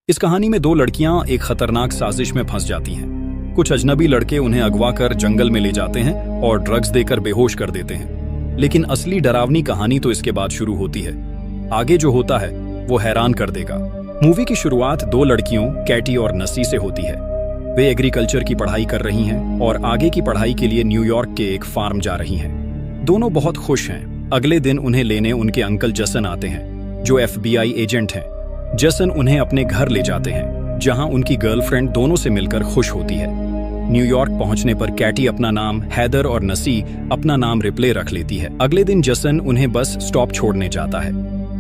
इस कहानी में दो लड़कियां एक खतरनाक साजिश में फंस जाती हैं। कुछ अजनबी लड़के उन्हें अगवा कर जंगल में ले जाते हैं और ड्रग्स देकर बेहोश कर देते हैं। लेकिन असली डरावनी कहानी तो इसके बाद शुरू होती है। आगे जो होता है वो हैरान कर देगा। मूवी की शुरुआत दो लड़कियों कैटी और नसी से होती है। वे एग्रीकल्चर की पढ़ाई कर रही हैं और आगे की पढ़ाई के लिए न्यूयॉर्क के एक फार्म जा रही हैं। दोनों बहुत खुश हैं। अगले दिन उन्हें लेने उनके अंकल जसन आते हैं, जो FBI एजेंट हैं। जसन उन्हें अपने घर ले जाते हैं, जहां उनकी गर्लफ्रेंड दोनों से मिलकर खुश होती है। न्यूयॉर्क पहुंचने पर कैटी अपना नाम हैदर और नसी अपना नाम रिप्ले रख लेती है। अगले दिन जसन उन्हें बस स्टॉप छोड़ने जाता है।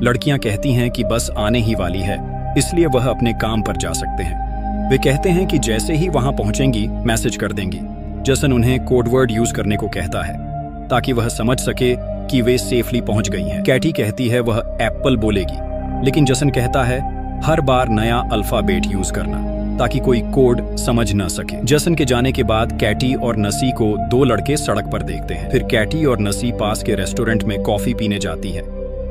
लड़कियां कहती हैं कि बस आने ही वाली है, इसलिए वह अपने काम पर जा सकते हैं। वे कहते हैं कि जैसे ही वहां पहुंचेंगी मैसेज कर देंगी। जसन उन्हें कोडवर्ड यूज करने को कहता है ताकि वह समझ सके कि वे सेफली पहुंच गई हैं। कैटी कहती है वह एप्पल बोलेगी, लेकिन जसन कहता है हर बार नया अल्फाबेट यूज करना ताकि कोई कोड समझ न सके। जसन के जाने के बाद कैटी और नसी को दो लड़के सड़क पर देखते हैं। फिर कैटी और नसी पास के रेस्टोरेंट में कॉफी पीने जाती है।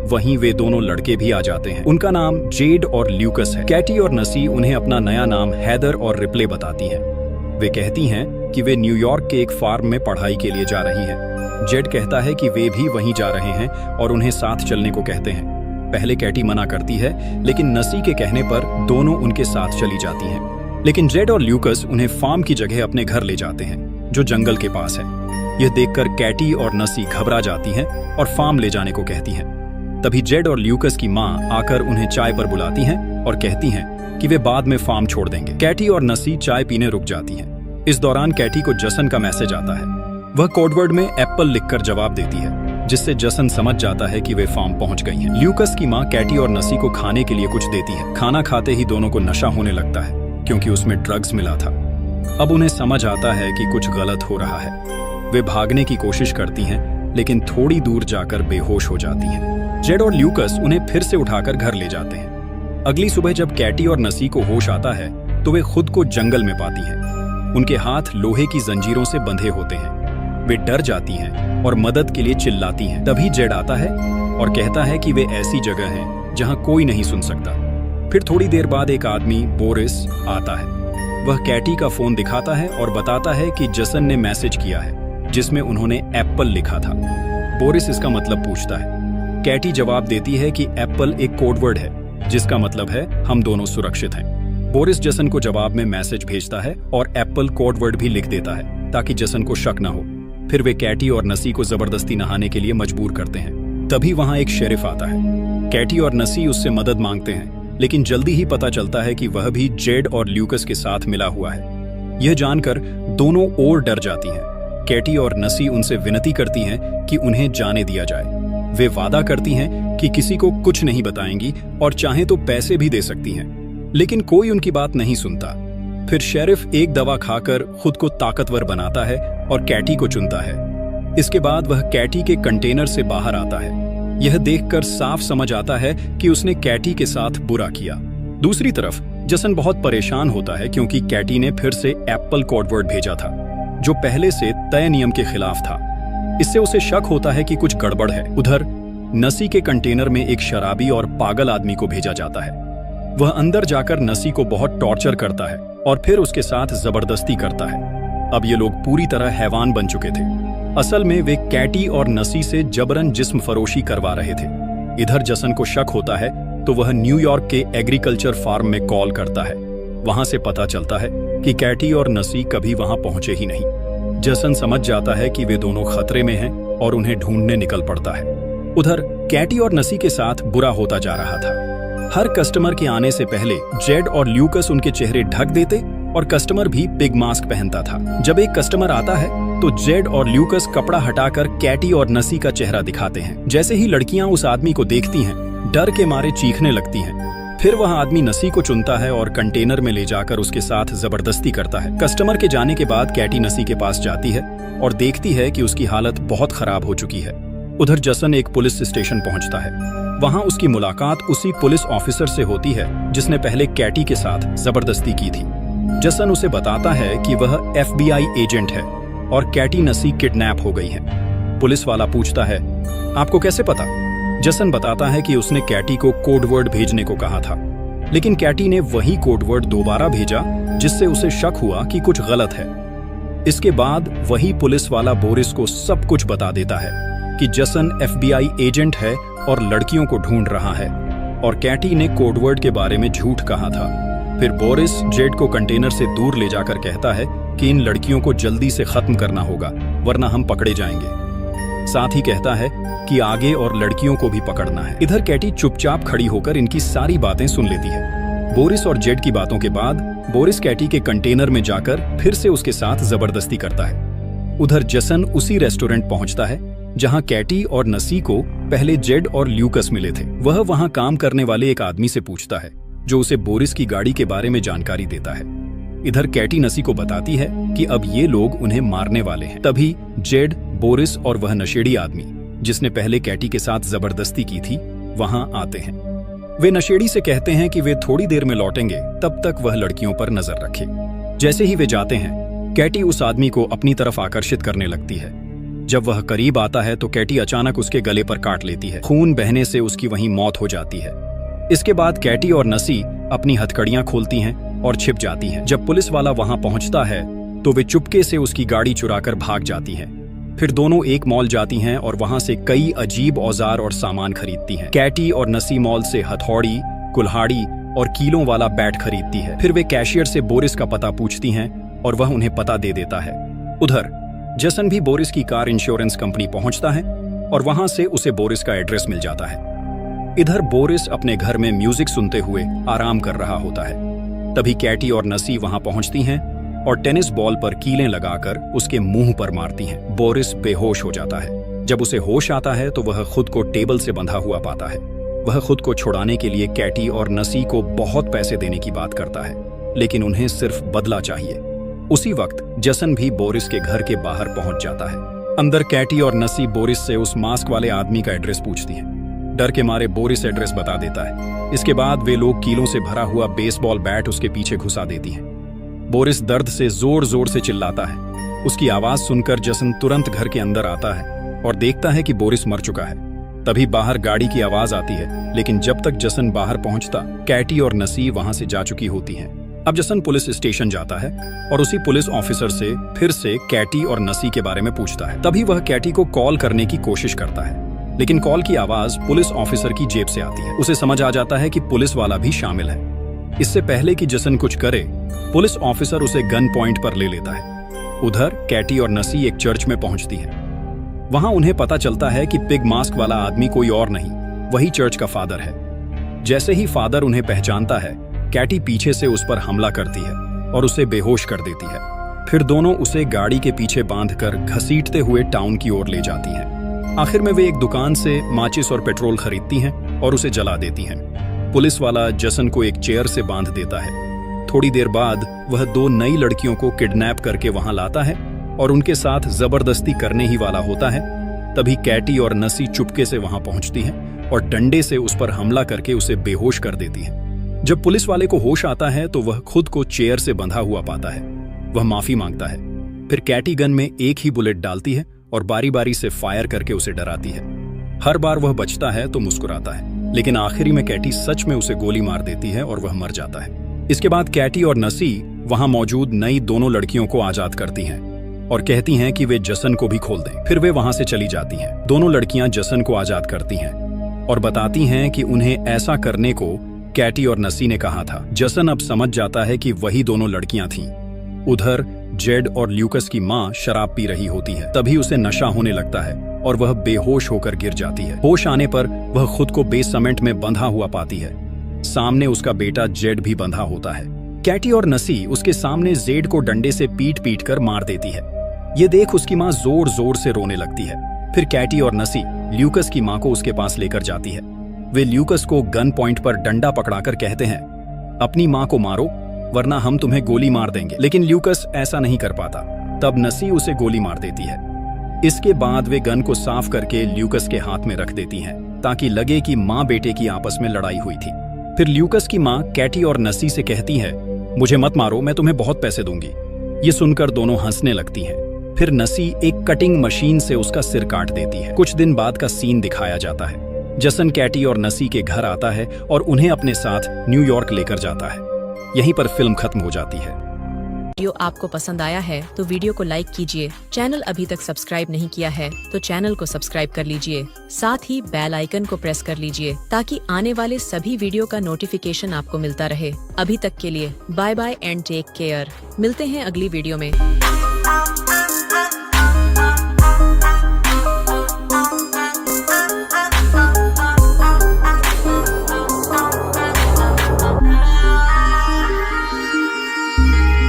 वहीं वे दोनों लड़के भी आ जाते हैं। उनका नाम जेड और ल्यूकस है। कैटी और नसी उन्हें अपना नया नाम हैदर और रिप्ले बताती हैं। वे कहती हैं कि वे न्यूयॉर्क के एक फार्म में पढ़ाई के लिए जा रही हैं। जेड कहता है कि वे भी वहीं जा रहे हैं और उन्हें साथ चलने को कहते हैं। पहले कैटी मना करती है, लेकिन नसी के कहने पर दोनों उनके साथ चली जाती हैं। लेकिन जेड और ल्यूकस उन्हें फार्म की जगह अपने घर ले जाते हैं, जो जंगल के पास है। यह देखकर कैटी और नसी घबरा जाती हैं और फार्म ले जाने को कहती हैं। तभी जेड और ल्यूकस की माँ आकर उन्हें चाय पर बुलाती हैं और कहती हैं कि वे बाद में फार्म छोड़ देंगे। कैटी और नसी चाय पीने रुक जाती हैं। इस दौरान कैटी को जसन का मैसेज आता है। वह कोडवर्ड में एप्पल लिखकर जवाब देती है, जिससे जसन समझ जाता है कि वे फार्म पहुंच गई हैं। ल्यूकस की मां कैटी और नसी को खाने के लिए कुछ देती है। खाना खाते ही दोनों को नशा होने लगता है, क्योंकि उसमें ड्रग्स मिला था। अब उन्हें समझ आता है कि कुछ गलत हो रहा है। वे भागने की कोशिश करती हैं, लेकिन थोड़ी दूर जाकर बेहोश हो जाती हैं। जेड और ल्यूकस उन्हें फिर से उठाकर घर ले जाते हैं। अगली सुबह जब कैटी और नसी को होश आता है तो वे खुद को जंगल में पाती हैं। उनके हाथ लोहे की जंजीरों से बंधे होते हैं। वे डर जाती हैं और मदद के लिए चिल्लाती हैं। तभी जेड आता है और कहता है कि वे ऐसी जगह हैं जहां कोई नहीं सुन सकता। फिर थोड़ी देर बाद एक आदमी बोरिस आता है। वह कैटी का फोन दिखाता है और बताता है कि जसन ने मैसेज किया है, जिसमें उन्होंने एप्पल लिखा था। बोरिस इसका मतलब पूछता है। कैटी जवाब देती है कि एप्पल एक कोडवर्ड है, जिसका मतलब है हम दोनों सुरक्षित हैं। बोरिस जसन को जवाब में मैसेज भेजता है और एप्पल कोडवर्ड भी लिख देता है ताकि जसन को शक न हो। फिर वे कैटी और नसी को जबरदस्ती नहाने के लिए मजबूर करते हैं। तभी वहां एक शेरिफ आता है। कैटी और नसी उससे मदद मांगते हैं, लेकिन जल्दी ही पता चलता है कि वह भी जेड और ल्यूकस के साथ मिला हुआ है। यह जानकर दोनों और डर जाती हैं। कैटी और नसी उनसे विनती करती हैं कि उन्हें जाने दिया जाए। वे वादा करती हैं कि किसी को कुछ नहीं बताएंगी और चाहे तो पैसे भी दे सकती हैं, लेकिन कोई उनकी बात नहीं सुनता। फिर शेरिफ एक दवा खाकर खुद को ताकतवर बनाता है और कैटी को चुनता है। इसके बाद वह कैटी के कंटेनर से बाहर आता है। यह देखकर साफ समझ आता है कि उसने कैटी के साथ बुरा किया। दूसरी तरफ जसन बहुत परेशान होता है, क्योंकि कैटी ने फिर से एप्पल कोडवर्ड भेजा था, जो पहले से तय नियम के खिलाफ था। इससे उसे शक होता है कि कुछ गड़बड़ है। उधर नसी के कंटेनर में एक शराबी और पागल आदमी को भेजा जाता है। वह अंदर जाकर नसी को बहुत टॉर्चर करता है और फिर उसके साथ जबरदस्ती करता है। अब ये लोग पूरी तरह हैवान बन चुके थे। असल में वे कैटी और नसी से जबरन जिस्म फरोशी करवा रहे थे। इधर जसन को शक होता है तो वह न्यूयॉर्क के एग्रीकल्चर फार्म में कॉल करता है। वहां से पता चलता है कि कैटी और नसी कभी वहां पहुंचे ही नहीं। जसन समझ जाता है कि वे दोनों खतरे में हैं और उन्हें ढूंढने निकल पड़ता है। उधर कैटी और नसी के साथ बुरा होता जा रहा था। हर कस्टमर के आने से पहले जेड और ल्यूकस उनके चेहरे ढक देते और कस्टमर भी पिग मास्क पहनता था। जब एक कस्टमर आता है तो जेड और ल्यूकस कपड़ा हटाकर कैटी और नसी का चेहरा दिखाते हैं। जैसे ही लड़कियां उस आदमी को देखती हैं, डर के मारे चीखने लगती हैं। फिर वह आदमी नसी को चुनता है और कंटेनर में ले जाकर उसके साथ जबरदस्ती करता है। कस्टमर के जाने के बाद कैटी नसी के पास जाती है और देखती है कि उसकी हालत बहुत खराब हो चुकी है। उधर जसन एक पुलिस स्टेशन पहुंचता है। वहां उसकी मुलाकात उसी पुलिस ऑफिसर से होती है जिसने पहले कैटी के साथ जबरदस्ती की थी। जसन उसे बताता है कि वह FBI एजेंट है और कैटी नसी किडनैप हो गई है। पुलिस वाला पूछता है, आपको कैसे पता? जसन बताता है कि उसने कैटी को कोडवर्ड भेजने को कहा था। लेकिन कैटी ने वही कोडवर्ड दोबारा भेजा, जिससे उसे शक हुआ कि कुछ गलत है। इसके बाद वही पुलिस वाला बोरिस को सब कुछ बता देता है कि जसन FBI एजेंट है और लड़कियों को ढूंढ रहा है, और कैटी ने कोडवर्ड के बारे में झूठ कहा था। फिर बोरिस जेड को कंटेनर से दूर ले जाकर कहता है कि इन लड़कियों को जल्दी से खत्म करना होगा, वरना हम पकड़े जाएंगे। साथ ही कहता है कि आगे और लड़कियों को भी पकड़ना है। इधर कैटी चुपचाप खड़ी होकर इनकी सारी बातें सुन लेती है। बोरिस और जेड की बातों के बाद बोरिस कैटी के कंटेनर में जाकर फिर से उसके साथ जबरदस्ती करता है। उधर जसन उसी रेस्टोरेंट पहुंचता है जहां कैटी और नसी को पहले जेड और ल्यूकस मिले थे। वह वहां काम करने वाले एक आदमी से पूछता है, जो उसे बोरिस की गाड़ी के बारे में जानकारी देता है। इधर कैटी नसी को बताती है कि अब ये लोग उन्हें मारने वाले हैं। तभी जेड, बोरिस और वह नशेड़ी आदमी जिसने पहले कैटी के साथ जबरदस्ती की थी वहां आते हैं। वे नशेड़ी से कहते हैं कि वे थोड़ी देर में लौटेंगे, तब तक वह लड़कियों पर नजर रखे। जैसे ही वे जाते हैं, कैटी उस आदमी को अपनी तरफ आकर्षित करने लगती है। जब वह करीब आता है तो कैटी अचानक उसके गले पर काट लेती है। खून बहने से उसकी वहीं मौत हो जाती है। इसके बाद कैटी और नसी अपनी हथकड़ियां खोलती हैं और छिप जाती हैं। जब पुलिस वाला वहां पहुंचता है तो वे चुपके से उसकी गाड़ी चुराकर भाग जाती हैं। फिर दोनों एक मॉल जाती हैं और वहां से कई अजीब औजार और सामान खरीदती हैं। कैटी और नसी मॉल से हथौड़ी, कुल्हाड़ी और कीलों वाला बैट खरीदती है। फिर वे कैशियर से बोरिस का पता पूछती हैं और वह उन्हें पता दे देता है। उधर जसन भी बोरिस की कार इंश्योरेंस कंपनी पहुंचता है और वहां से उसे बोरिस का एड्रेस मिल जाता है। इधर बोरिस अपने घर में म्यूजिक सुनते हुए आराम कर रहा होता है। तभी कैटी और नसी वहां पहुंचती हैं और टेनिस बॉल पर कीलें लगाकर उसके मुंह पर मारती हैं। बोरिस बेहोश हो जाता है। जब उसे होश आता है तो वह खुद को टेबल से बंधा हुआ पाता है। वह खुद को छुड़ाने के लिए कैटी और नसी को बहुत पैसे देने की बात करता है, लेकिन उन्हें सिर्फ बदला चाहिए। उसी वक्त जसन भी बोरिस के घर के बाहर पहुंच जाता है। अंदर कैटी और नसी बोरिस से उस मास्क वाले आदमी का एड्रेस पूछती हैं। डर के मारे बोरिस एड्रेस बता देता है। इसके बाद वे लोग कीलों से भरा हुआ बेसबॉल बैट उसके पीछे घुसा देती हैं। बोरिस दर्द से जोर जोर से चिल्लाता है। उसकी आवाज सुनकर जसन तुरंत घर के अंदर आता है और देखता है कि बोरिस मर चुका है। तभी बाहर गाड़ी की आवाज आती है, लेकिन जब तक जसन बाहर पहुंचता, कैटी और नसी वहां से जा चुकी होती हैं। अब जसन पुलिस स्टेशन जाता है और उसी पुलिस ऑफिसर से फिर से कैटी और नसी के बारे में पूछता है। तभी वह कैटी को कॉल करने की कोशिश करता है, लेकिन कॉल की आवाज पुलिस ऑफिसर की जेब से आती है। उसे समझ आ जाता है कि पुलिस वाला भी शामिल है। इससे पहले कि जसन कुछ करे, पुलिस ऑफिसर उसे गन पॉइंट पर ले लेता है। उधर कैटी और नसी एक चर्च में पहुंचती हैं। वहां उन्हें पता चलता है कि पिग मास्क वाला आदमी कोई और नहीं, वही चर्च का फादर है। जैसे ही फादर उन्हें पहचानता है, कैटी पीछे से उस पर हमला करती है और उसे बेहोश कर देती है। फिर दोनों उसे गाड़ी के पीछे बांधकर घसीटते हुए टाउन की ओर ले जाती हैं। आखिर में वे एक दुकान से माचिस और पेट्रोल खरीदती हैं और उसे जला देती हैं। पुलिस वाला जसन को एक चेयर से बांध देता है। थोड़ी देर बाद वह 2 नई लड़कियों को किडनैप करके वहां लाता है और उनके साथ जबरदस्ती करने ही वाला होता है। तभी कैटी और नसी चुपके से वहां पहुंचती हैं और डंडे से उस पर हमला करके उसे बेहोश कर देती हैं। जब पुलिस वाले को होश आता है तो वह खुद को चेयर से बंधा हुआ पाता है। वह माफी मांगता है। फिर कैटी गन में एक ही बुलेट डालती है और बारी बारी से फायर करके उसे डराती है। हर बार वह बचता है तो मुस्कुराता है, लेकिन आखिरी में कैटी सच में उसे गोली मार देती है और वह मर जाता है। इसके बाद कैटी और नसी वहां मौजूद नई दोनों लड़कियों को आजाद करती हैं और कहती हैं कि वे जसन को भी खोल दें। फिर वे वहां से चली जाती हैं। दोनों लड़कियां जसन को आजाद करती हैं और बताती हैं कि उन्हें ऐसा करने को कैटी और नसी ने कहा था। जसन अब समझ जाता है कि वही दोनों लड़कियां थीं। उधर जेड और ल्यूकस की मां शराब पी रही होती है। तभी उसे नशा होने लगता है और वह बेहोश होकर गिर जाती है। होश आने पर वह खुद को बेसमेंट में बंधा हुआ पाती है। सामने उसका बेटा जेड भी बंधा होता है। कैटी और नसी उसके सामने जेड को डंडे से पीट पीट कर मार देती है। ये देख उसकी मां जोर जोर से रोने लगती है। फिर कैटी और नसी ल्यूकस की मां को उसके पास लेकर जाती है। वे ल्यूकस को गन पॉइंट पर डंडा पकड़ाकर कहते हैं, अपनी मां को मारो वरना हम तुम्हें गोली मार देंगे। लेकिन ल्यूकस ऐसा नहीं कर पाता। तब नसी उसे गोली मार देती है। इसके बाद वे गन को साफ करके ल्यूकस के हाथ में रख देती हैं ताकि लगे कि मां बेटे की आपस में लड़ाई हुई थी। फिर ल्यूकस की मां कैटी और नसी से कहती है, मुझे मत मारो, मैं तुम्हें बहुत पैसे दूंगी। ये सुनकर दोनों हंसने लगती हैं। फिर नसी एक कटिंग मशीन से उसका सिर काट देती है। कुछ दिन बाद का सीन दिखाया जाता है। जसन कैटी और नसी के घर आता है और उन्हें अपने साथ न्यूयॉर्क लेकर जाता है। यहीं पर फिल्म खत्म हो जाती है। वीडियो आपको पसंद आया है तो वीडियो को लाइक कीजिए। चैनल अभी तक सब्सक्राइब नहीं किया है तो चैनल को सब्सक्राइब कर लीजिए। साथ ही बेल आइकन को प्रेस कर लीजिए ताकि आने वाले सभी वीडियो का नोटिफिकेशन आपको मिलता रहे। अभी तक के लिए bye bye and take care. मिलते हैं अगली वीडियो में।